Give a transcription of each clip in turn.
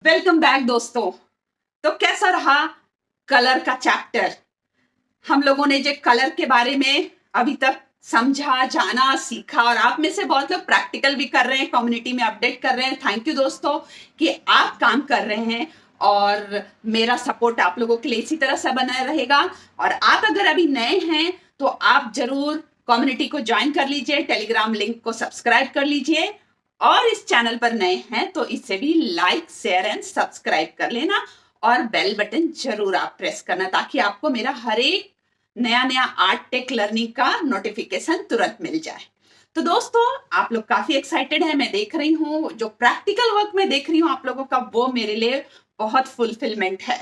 Welcome back दोस्तों। तो कैसा रहा कलर का चैप्टर? हम लोगों ने जो कलर के बारे में अभी तक समझा, जाना, सीखा और आप में से बहुत लोग प्रैक्टिकल भी कर रहे हैं, कम्युनिटी में अपडेट कर रहे हैं। थैंक यू दोस्तों कि आप काम कर रहे हैं और मेरा सपोर्ट आप लोगों के लिए इसी तरह से बना रहेगा। और आप अगर अभी नए हैं तो आप जरूर कम्युनिटी को ज्वाइन कर लीजिए, टेलीग्राम लिंक को सब्सक्राइब कर लीजिए और इस चैनल पर नए हैं तो इसे भी लाइक, शेयर एंड सब्सक्राइब कर लेना और बेल बटन जरूर आप प्रेस करना ताकि आपको मेरा हर एक नया नया आर्ट टेक लर्निंग का नोटिफिकेशन तुरंत मिल जाए। तो दोस्तों आप लोग काफी एक्साइटेड हैं, मैं देख रही हूँ। जो प्रैक्टिकल वर्क में देख रही हूँ आप लोगों का, वो मेरे लिए बहुत फुलफिलमेंट है।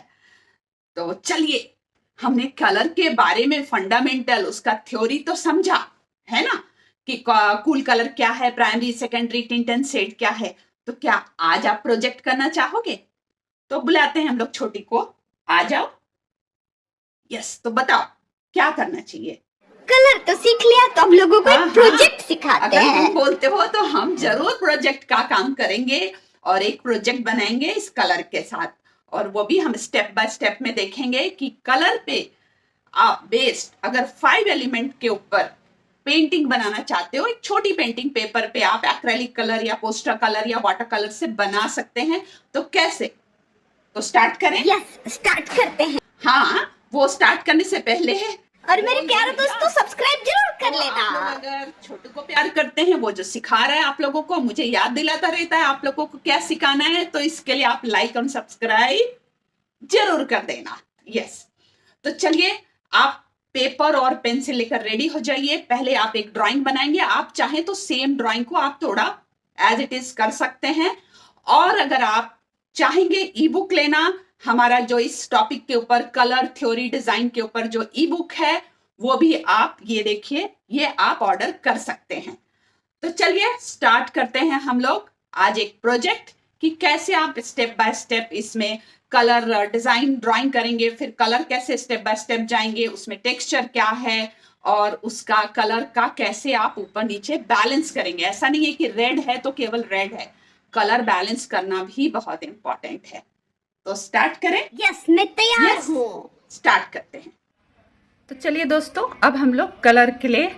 तो चलिए, हमने कलर के बारे में फंडामेंटल उसका थ्योरी तो समझा है ना, कि कूल कलर क्या है, primary secondary tint and shade क्या है। तो क्या आज आप प्रोजेक्ट करना चाहोगे? तो बुलाते हैं हम लोग छोटी को, आ जाओ। यस, तो बताओ क्या करना चाहिए? कलर तो सीख लिया तो हम लोगों को एक प्रोजेक्ट सिखाते अगर हैं। तुम बोलते हो तो हम जरूर प्रोजेक्ट का काम करेंगे और एक प्रोजेक्ट बनाएंगे इस कलर के साथ। और वो भी हम स्टेप बाय स्टेप में देखेंगे कि कलर पे आप बेस्ड अगर 5 एलिमेंट के ऊपर पेंटिंग बनाना चाहते हो, एक छोटी पेंटिंग पेपर पे आप एक्रेलिक कलर या पोस्टर कलर या वाटर कलर से बना सकते हैं। तो कैसे? तो स्टार्ट करें? यस, स्टार्ट करते हैं। हाँ, वो स्टार्ट करने से पहले और मेरे प्यारे दोस्तों सब्सक्राइब जरूर कर तो लेना। आप लोग अगर छोटू को प्यार करते हैं, वो जो सिखा रहा है आप लोगों को, मुझे याद दिलाता रहता है आप लोगों को क्या सिखाना है, तो इसके लिए आप लाइक और सब्सक्राइब जरूर कर देना। यस, तो चलिए आप पेपर और पेंसिल लेकर रेडी हो जाइए। पहले आप एक ड्राइंग बनाएंगे। आप चाहें तो सेम ड्राइंग को आप थोड़ा एज इट इज कर सकते हैं, और अगर आप चाहेंगे ई बुक लेना, हमारा जो इस टॉपिक के ऊपर कलर थ्योरी डिजाइन के ऊपर जो ई बुक है वो भी आप ये देखिए, ये आप ऑर्डर कर सकते हैं। तो चलिए स्टार्ट करते हैं हम लोग आज एक प्रोजेक्ट कि कैसे आप स्टेप बाय स्टेप इसमें कलर डिजाइन ड्राइंग करेंगे, फिर कलर कैसे स्टेप बाय स्टेप जाएंगे, उसमें टेक्सचर क्या है और उसका कलर का कैसे आप ऊपर नीचे बैलेंस करेंगे। ऐसा नहीं है कि रेड है तो केवल रेड है, कलर बैलेंस करना भी बहुत इंपॉर्टेंट है। तो स्टार्ट करें? यस, मैं तैयार हूँ। स्टार्ट करते हैं। तो चलिए दोस्तों, अब हम लोग कलर के लिए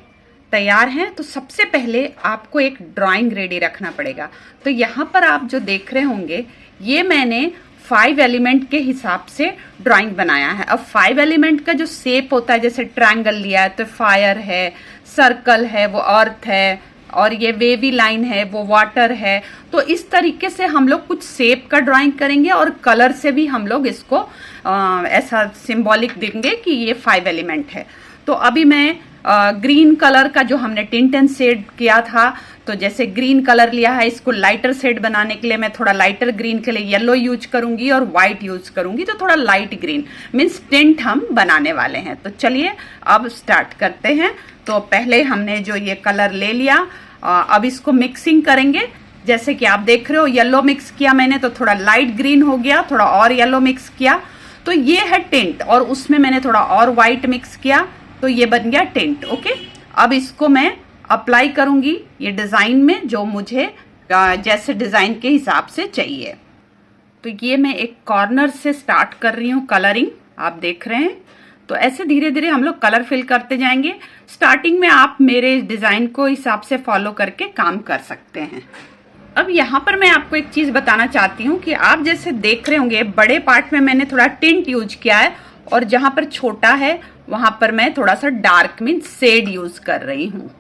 तैयार हैं। तो सबसे पहले आपको एक ड्राइंग रेडी रखना पड़ेगा। तो यहाँ पर आप जो देख रहे होंगे, ये मैंने 5 एलिमेंट के हिसाब से ड्राइंग बनाया है। अब 5 एलिमेंट का जो शेप होता है, जैसे ट्रायंगल लिया है तो फायर है, सर्कल है वो अर्थ है, और ये वेवी लाइन है वो वाटर है। तो इस तरीके से हम लोग कुछ शेप का ड्राइंग करेंगे और कलर से भी हम लोग इसको ऐसा सिंबॉलिक देंगे कि ये 5 एलिमेंट है। तो अभी मैं ग्रीन कलर का जो हमने टिंट एंड शेड किया था, तो जैसे ग्रीन कलर लिया है, इसको लाइटर शेड बनाने के लिए मैं थोड़ा लाइटर ग्रीन के लिए येलो यूज करूंगी और व्हाइट यूज करूंगी। तो थोड़ा लाइट ग्रीन मीन्स टिंट हम बनाने वाले हैं। तो चलिए अब स्टार्ट करते हैं। तो पहले हमने जो ये कलर ले लिया, अब इसको मिक्सिंग करेंगे। जैसे कि आप देख रहे हो, येलो मिक्स किया मैंने तो थोड़ा लाइट ग्रीन हो गया, थोड़ा और येलो मिक्स किया तो ये है टिंट, और उसमें मैंने थोड़ा और व्हाइट मिक्स किया तो ये बन गया टिंट। ओके, अब इसको मैं अप्लाई करूंगी ये डिजाइन में, जो मुझे जैसे डिजाइन के हिसाब से चाहिए। तो ये मैं एक कॉर्नर से स्टार्ट कर रही हूँ कलरिंग, आप देख रहे हैं। तो ऐसे धीरे धीरे हम लोग कलर फिल करते जाएंगे। स्टार्टिंग में आप मेरे डिजाइन को हिसाब से फॉलो करके काम कर सकते हैं। अब यहाँ पर मैं आपको एक चीज बताना चाहती हूँ कि आप जैसे देख रहे होंगे, बड़े पार्ट में मैंने थोड़ा टिंट यूज किया है और जहां पर छोटा है वहां पर मैं थोड़ा सा डार्क मीन शेड यूज कर रही हूँ।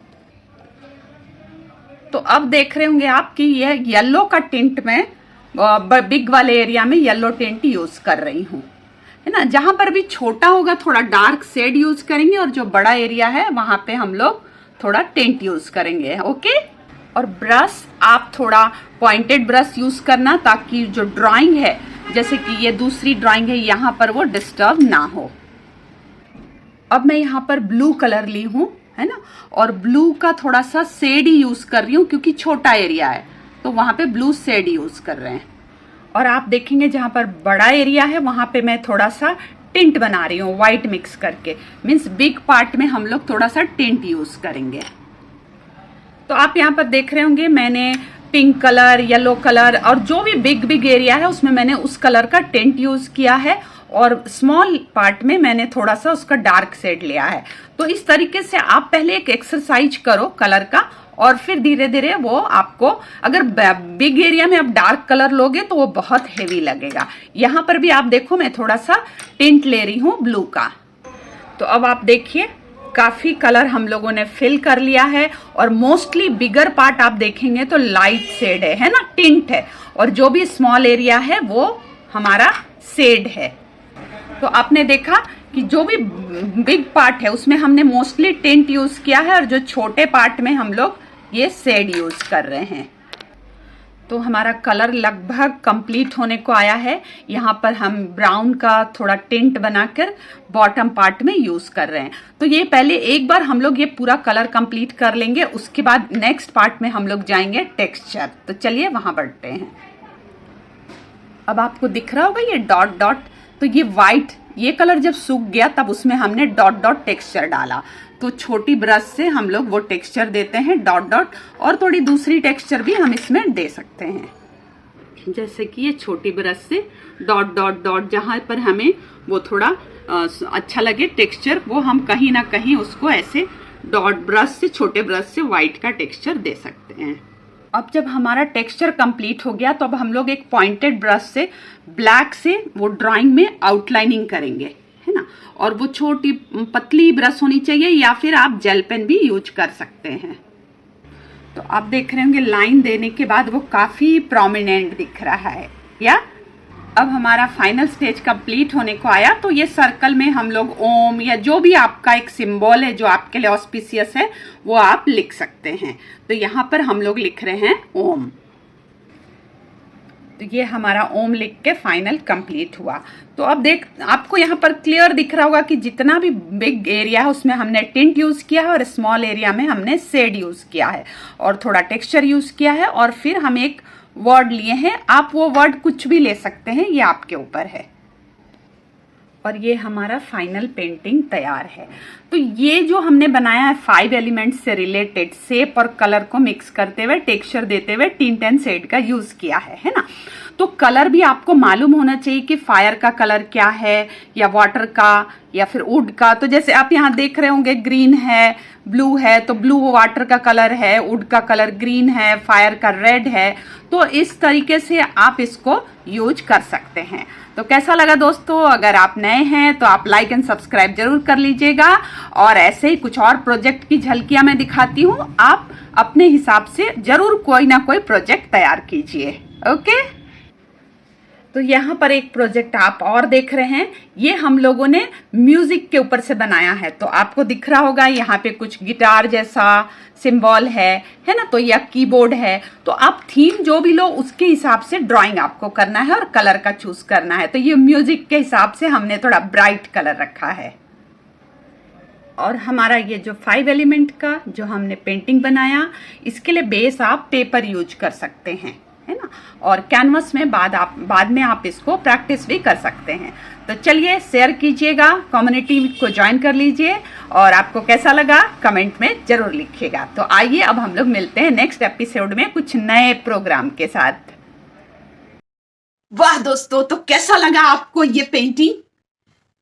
तो अब देख रहे होंगे आप कि ये येलो का टिंट में बिग वाले एरिया में येलो टिंट यूज कर रही हूँ, है ना। जहां पर भी छोटा होगा थोड़ा डार्क शेड यूज करेंगे, और जो बड़ा एरिया है वहां पे हम लोग थोड़ा टिंट यूज करेंगे। ओके, और ब्रश आप थोड़ा पॉइंटेड ब्रश यूज करना ताकि जो ड्राइंग है, जैसे कि ये दूसरी ड्राइंग है, यहाँ पर वो डिस्टर्ब ना हो। अब मैं यहाँ पर ब्लू कलर ली हूँ, है ना, और ब्लू का थोड़ा सा शेड ही यूज कर रही हूँ क्योंकि छोटा एरिया है तो वहां पे ब्लू शेड यूज कर रहे हैं। और आप देखेंगे जहां पर बड़ा एरिया है वहां पे मैं थोड़ा सा टिंट बना रही हूँ व्हाइट मिक्स करके, मीन्स बिग पार्ट में हम लोग थोड़ा सा टिंट यूज करेंगे। तो आप यहाँ पर देख रहे होंगे मैंने पिंक कलर, येलो कलर, और जो भी बिग बिग एरिया है उसमें मैंने उस कलर का टिंट यूज किया है, और स्मॉल पार्ट में मैंने थोड़ा सा उसका डार्क शेड लिया है। तो इस तरीके से आप पहले एक एक्सरसाइज करो कलर का, और फिर धीरे धीरे वो आपको, अगर बिग एरिया में आप डार्क कलर लोगे तो वो बहुत हेवी लगेगा। यहाँ पर भी आप देखो मैं थोड़ा सा टिंट ले रही हूँ ब्लू का। तो अब आप देखिए काफी कलर हम लोगों ने फिल कर लिया है, और मोस्टली बिगर पार्ट आप देखेंगे तो लाइट शेड है ना, टिंट है, और जो भी स्मॉल एरिया है वो हमारा शेड है। तो आपने देखा कि जो भी बिग पार्ट है उसमें हमने मोस्टली टिंट यूज किया है, और जो छोटे पार्ट में हम लोग ये शेड यूज कर रहे हैं। तो हमारा कलर लगभग कंप्लीट होने को आया है। यहाँ पर हम ब्राउन का थोड़ा टिंट बनाकर बॉटम पार्ट में यूज कर रहे हैं। तो ये पहले एक बार हम लोग ये पूरा कलर कंप्लीट कर लेंगे, उसके बाद नेक्स्ट पार्ट में हम लोग जाएंगे टेक्सचर। तो चलिए वहां बढ़ते हैं। अब आपको दिख रहा होगा ये डॉट डॉट, तो ये वाइट, ये कलर जब सूख गया तब उसमें हमने डॉट डॉट टेक्सचर डाला। तो छोटी ब्रश से हम लोग वो टेक्सचर देते हैं डॉट डॉट, और थोड़ी दूसरी टेक्सचर भी हम इसमें दे सकते हैं, जैसे कि ये छोटी ब्रश से डॉट डॉट डॉट, जहां पर हमें वो थोड़ा अच्छा लगे टेक्सचर, वो हम कहीं ना कहीं उसको ऐसे डॉट ब्रश से, छोटे ब्रश से वाइट का टेक्सचर दे सकते हैं। अब जब हमारा टेक्सचर कंप्लीट हो गया तो अब हम लोग एक पॉइंटेड ब्रश से ब्लैक से वो ड्राइंग में आउटलाइनिंग करेंगे, है ना। और वो छोटी पतली ब्रश होनी चाहिए, या फिर आप जेल पेन भी यूज कर सकते हैं। तो आप देख रहे होंगे लाइन देने के बाद वो काफी प्रोमिनेंट दिख रहा है। या अब हमारा फाइनल स्टेज कंप्लीट होने को आया, तो ये सर्कल में हम लोग ओम या जो भी आपका एक सिंबल है जो आपके लिए ऑस्पिशियस है वो आप लिख सकते हैं। तो यहाँ पर हम लोग लिख रहे हैं ओम। तो ये हमारा ओम लिख के फाइनल कंप्लीट हुआ। तो अब देख आपको यहाँ पर क्लियर दिख रहा होगा कि जितना भी बिग एरिया है उसमें हमने टिंट यूज किया है, और स्मॉल एरिया में हमने शेड यूज किया है, और थोड़ा टेक्सचर यूज किया है, और फिर हम एक वर्ड लिए हैं। आप वो वर्ड कुछ भी ले सकते हैं, ये आपके ऊपर है। और ये हमारा फाइनल पेंटिंग तैयार है। तो ये जो हमने बनाया है 5 एलिमेंट्स से रिलेटेड, शेप और कलर को मिक्स करते हुए, टेक्सचर देते हुए टिंट एंड शेड का यूज किया है ना। तो कलर भी आपको मालूम होना चाहिए कि फायर का कलर क्या है, या वाटर का, या फिर वुड का। तो जैसे आप यहाँ देख रहे होंगे ग्रीन है, ब्लू है, तो ब्लू वाटर का कलर है, वुड का कलर ग्रीन है, फायर का रेड है। तो इस तरीके से आप इसको यूज कर सकते हैं। तो कैसा लगा दोस्तों? अगर आप नए हैं तो आप लाइक एंड सब्सक्राइब जरूर कर लीजिएगा, और ऐसे ही कुछ और प्रोजेक्ट की झलकियां मैं दिखाती हूँ, आप अपने हिसाब से जरूर कोई ना कोई प्रोजेक्ट तैयार कीजिए। ओके, तो यहाँ पर एक प्रोजेक्ट आप और देख रहे हैं, ये हम लोगों ने म्यूजिक के ऊपर से बनाया है। तो आपको दिख रहा होगा यहाँ पे कुछ गिटार जैसा सिंबल है ना, तो यह कीबोर्ड है। तो आप थीम जो भी लो उसके हिसाब से ड्राइंग आपको करना है और कलर का चूज करना है। तो ये म्यूजिक के हिसाब से हमने थोड़ा ब्राइट कलर रखा है। और हमारा ये जो 5 एलिमेंट का जो हमने पेंटिंग बनाया, इसके लिए बेस आप पेपर यूज कर सकते हैं, है ना, और कैनवस में बाद में आप इसको प्रैक्टिस भी कर सकते हैं। तो चलिए शेयर कीजिएगा, कम्युनिटी को ज्वाइन कर लीजिए, और आपको कैसा लगा कमेंट में जरूर लिखिएगा। तो आइए अब हम लोग मिलते हैं नेक्स्ट एपिसोड में कुछ नए प्रोग्राम के साथ। वाह दोस्तों, तो कैसा लगा आपको ये पेंटिंग?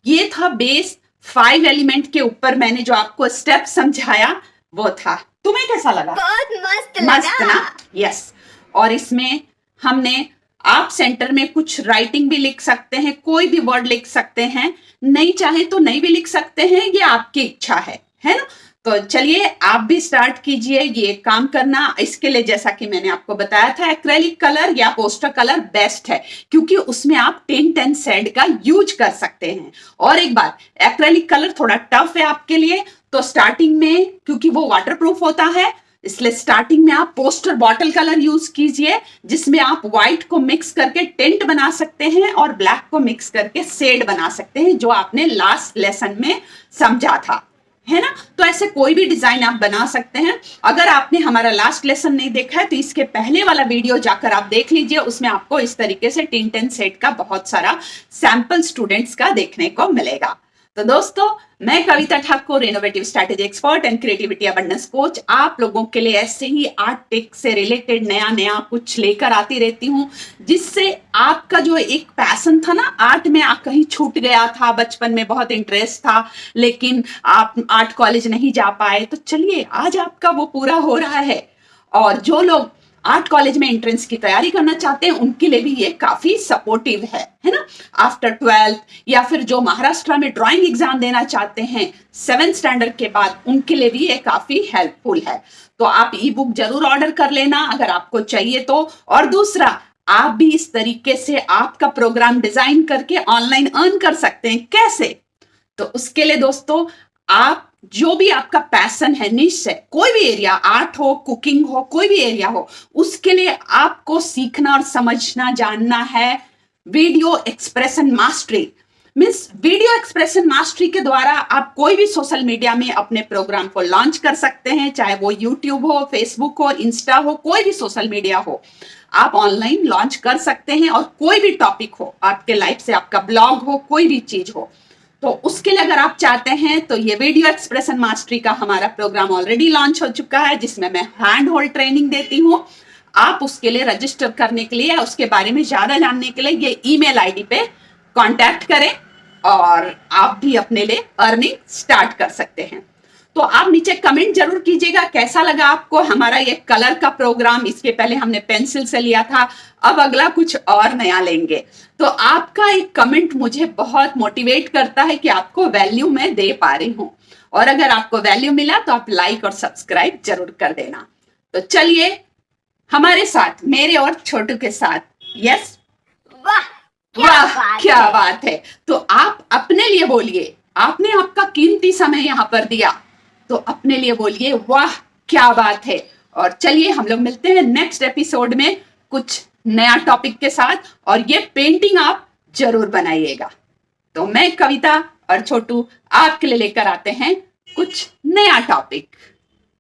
ये था बेस 5 एलिमेंट के ऊपर मैंने जो आपको स्टेप समझाया वो था। तुम्हें कैसा लगा? बहुत मस्त मस्त लगा। ना? यस। और इसमें हमने आप सेंटर में कुछ राइटिंग भी लिख सकते हैं, कोई भी वर्ड लिख सकते हैं, नहीं चाहे तो नहीं भी लिख सकते हैं, ये आपकी इच्छा है ना। तो चलिए आप भी स्टार्ट कीजिए ये काम करना। इसके लिए जैसा कि मैंने आपको बताया था, एक्रेलिक कलर या पोस्टर कलर बेस्ट है, क्योंकि उसमें आप टिंट एंड शेड का यूज कर सकते हैं। और एक बात, एक्रेलिक कलर थोड़ा टफ है आपके लिए, तो स्टार्टिंग में क्योंकि वो वाटरप्रूफ होता है, इसलिए स्टार्टिंग में आप पोस्टर बॉटल कलर यूज कीजिए, जिसमें आप व्हाइट को मिक्स करके टिंट बना सकते हैं और ब्लैक को मिक्स करके शेड बना सकते हैं, जो आपने लास्ट लेसन में समझा था, है ना। तो ऐसे कोई भी डिजाइन आप बना सकते हैं। अगर आपने हमारा लास्ट लेसन नहीं देखा है तो इसके पहले वाला वीडियो जाकर आप देख लीजिए, उसमें आपको इस तरीके से टिंट एंड शेड का बहुत सारा सैंपल स्टूडेंट्स का देखने को मिलेगा। तो दोस्तों, मैं Kavita Thakur, innovative strategy expert and creativity abundance coach, आप लोगों के लिए ऐसे ही आर्ट टेक से रिलेटेड नया नया कुछ लेकर आती रहती हूँ, जिससे आपका जो एक पैशन था ना आर्ट में, आप कहीं छूट गया था, बचपन में बहुत इंटरेस्ट था लेकिन आप आर्ट कॉलेज नहीं जा पाए, तो चलिए आज आपका वो पूरा हो रहा है। और जो लोग आर्ट कॉलेज में एंट्रेंस की तैयारी करना चाहते हैं उनके लिए भी ये काफी सपोर्टिव है ना। आफ्टर 12th या फिर जो महाराष्ट्र में ड्राइंग एग्जाम देना चाहते हैं 7th स्टैंडर्ड के बाद, उनके लिए भी ये काफी हेल्पफुल है। तो आप ई बुक जरूर ऑर्डर कर लेना अगर आपको चाहिए तो। और दूसरा, आप भी इस तरीके से आपका प्रोग्राम डिजाइन करके ऑनलाइन अर्न कर सकते हैं। कैसे? तो उसके लिए दोस्तों, आप जो भी आपका पैशन है, निश है, कोई भी एरिया, आर्ट हो, कुकिंग हो, कोई भी एरिया हो, उसके लिए आपको सीखना और समझना जानना है video expression mastery. Means video expression mastery के द्वारा आप कोई भी सोशल मीडिया में अपने प्रोग्राम को लॉन्च कर सकते हैं, चाहे वो यूट्यूब हो, फेसबुक हो, इंस्टा हो, कोई भी सोशल मीडिया हो, आप ऑनलाइन लॉन्च कर सकते हैं। और कोई भी टॉपिक हो आपके लाइफ से, आपका ब्लॉग हो, कोई भी चीज हो, तो उसके लिए अगर आप चाहते हैं तो ये वीडियो एक्सप्रेशन मास्टरी का हमारा प्रोग्राम ऑलरेडी लॉन्च हो चुका है, जिसमें मैं हैंड होल्ड ट्रेनिंग देती हूँ। आप उसके लिए रजिस्टर करने के लिए, उसके बारे में ज्यादा जानने के लिए ये ईमेल आईडी पे कांटेक्ट करें और आप भी अपने लिए अर्निंग स्टार्ट कर सकते हैं। तो आप नीचे कमेंट जरूर कीजिएगा कैसा लगा आपको हमारा ये कलर का प्रोग्राम। इसके पहले हमने पेंसिल से लिया था, अब अगला कुछ और नया लेंगे। तो आपका एक कमेंट मुझे बहुत मोटिवेट करता है कि आपको वैल्यू मैं दे पा रही हूं। और अगर आपको वैल्यू मिला तो आप लाइक और सब्सक्राइब जरूर कर देना। तो चलिए हमारे साथ, मेरे और छोटू के साथ। यस, वाह क्या बात है। तो आप अपने लिए बोलिए, आपने आपका कीमती समय यहां पर दिया, तो अपने लिए बोलिए वाह क्या बात है। और चलिए हम लोग मिलते हैं नेक्स्ट एपिसोड में कुछ नया टॉपिक के साथ, और ये पेंटिंग आप जरूर बनाइएगा। तो मैं कविता और छोटू आपके लिए लेकर आते हैं कुछ नया टॉपिक।